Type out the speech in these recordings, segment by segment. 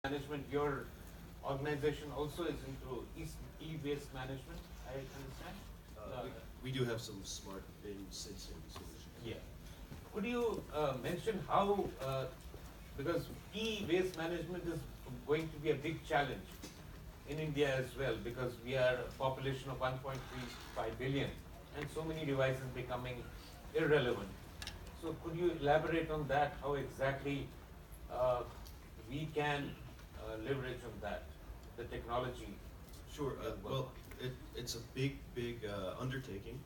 management. Your organization also is into e-waste management, I understand. We do have some smart bin sensing solutions. Yeah. Could you mention how, because e-waste management is going to be a big challenge in India as well, because we are a population of 1.35 billion and so many devices becoming irrelevant. So could you elaborate on that, how exactly uh, we can leverage on that, the technology? Sure. Well, it's a big undertaking,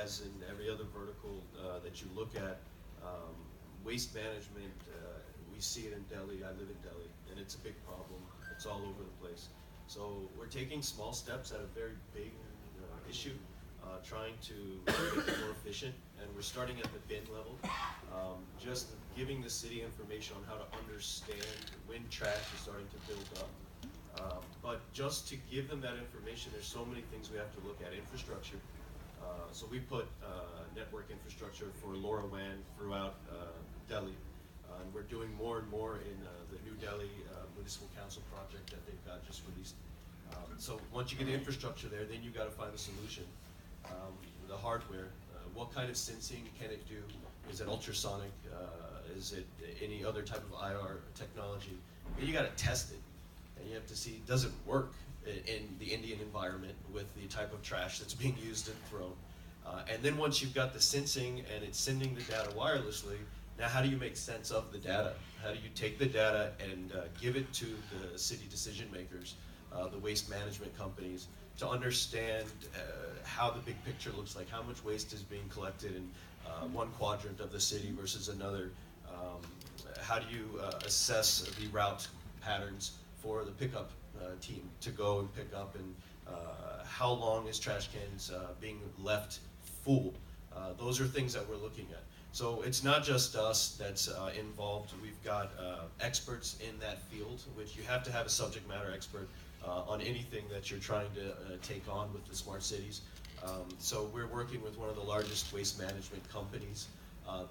as in every other vertical that you look at. Um, Waste management, we see it in Delhi. I live in Delhi, and it's a big problem. It's all over the place. So we're taking small steps at a very big issue, trying to make it more efficient, and we're starting at the bin level, just giving the city information on how to understand when trash is starting to build up. But just to give them that information, there's so many things we have to look at. Infrastructure. So we put network infrastructure for LoRaWAN throughout Delhi. And we're doing more and more in the New Delhi Municipal Council project that they've got just released. So once you get the infrastructure there, then you got to find a solution. The hardware, what kind of sensing can it do? Is it ultrasonic? Is it any other type of IR technology? And you got to test it, and you have to see, does it work in the Indian environment with the type of trash that's being used and thrown? And then once you've got the sensing and it's sending the data wirelessly, now how do you make sense of the data? How do you take the data and give it to the city decision makers, the waste management companies, to understand how the big picture looks like, how much waste is being collected in one quadrant of the city versus another? How do you assess the route patterns for the pickup team to go and pick up, and how long is trash cans being left full? Those are things that we're looking at. So it's not just us that's involved. We've got experts in that field, which you have to have a subject matter expert on anything that you're trying to take on with the smart cities. So we're working with one of the largest waste management companies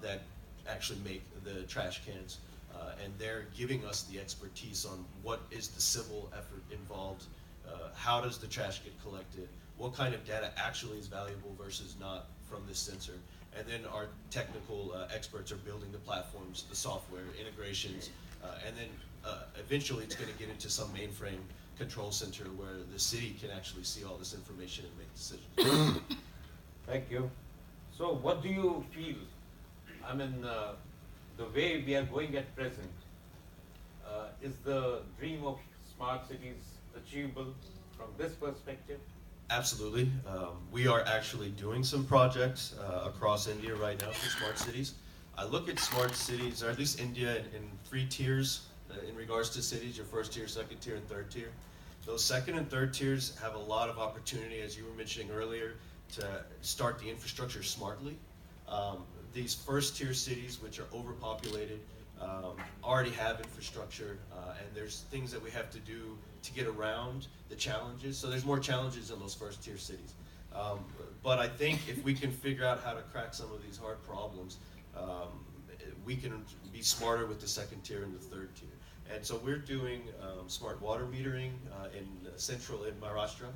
that actually make the trash cans, and they're giving us the expertise on what is the civil effort involved, how does the trash get collected, what kind of data actually is valuable versus not from this sensor. And then our technical experts are building the platforms, the software, integrations, and then eventually it's going to get into some mainframe control center where the city can actually see all this information and make decisions. Thank you. So what do you feel, I mean, the way we are going at present, is the dream of smart cities achievable from this perspective? Absolutely. We are actually doing some projects across India right now for smart cities. I look at smart cities, or at least India, in three tiers in regards to cities: your first tier, second tier, and third tier. Those second and third tiers have a lot of opportunity, as you were mentioning earlier, to start the infrastructure smartly. These first tier cities, which are overpopulated, already have infrastructure, and there's things that we have to do to get around the challenges. So there's more challenges in those first tier cities. But I think if we can figure out how to crack some of these hard problems, we can be smarter with the second tier and the third tier. And so we're doing smart water metering in Maharashtra.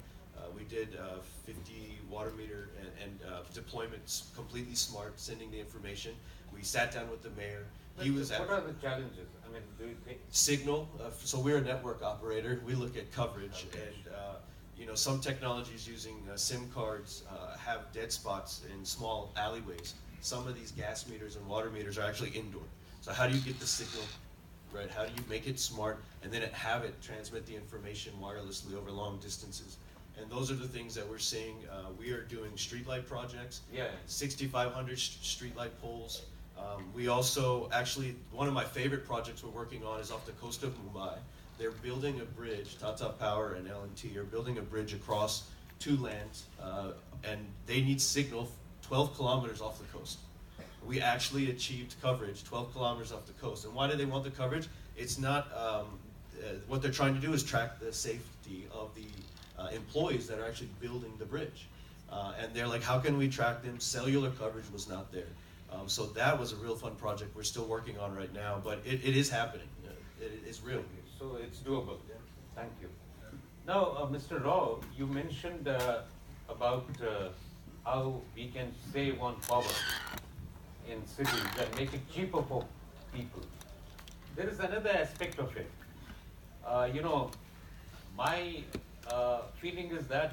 We did 50 water meter and deployments, completely smart, sending the information. We sat down with the mayor. What are the challenges? I mean, do you think? Signal. So we're a network operator. We look at coverage, and some technologies using SIM cards have dead spots in small alleyways. Some of these gas meters and water meters are actually indoor. So how do you get the signal right? How do you make it smart and then have it transmit the information wirelessly over long distances? And those are the things that we're seeing. We are doing streetlight projects. Yeah. 6,500 streetlight poles. We also, actually, one of my favorite projects we're working on is off the coast of Mumbai. They're building a bridge, Tata Power and L&T are building a bridge across two lands, and they need signal 12 kilometers off the coast. We actually achieved coverage 12 kilometers off the coast. And why do they want the coverage? It's not, what they're trying to do is track the safety of the employees that are actually building the bridge. And they're like, how can we track them? Cellular coverage was not there. So that was a real fun project we're still working on right now, but it is happening. It is real. So it's doable. Yeah. Thank you. Now, Mr. Rao, you mentioned about how we can save on power in cities and make it cheaper for people. There is another aspect of it. You know, my feeling is that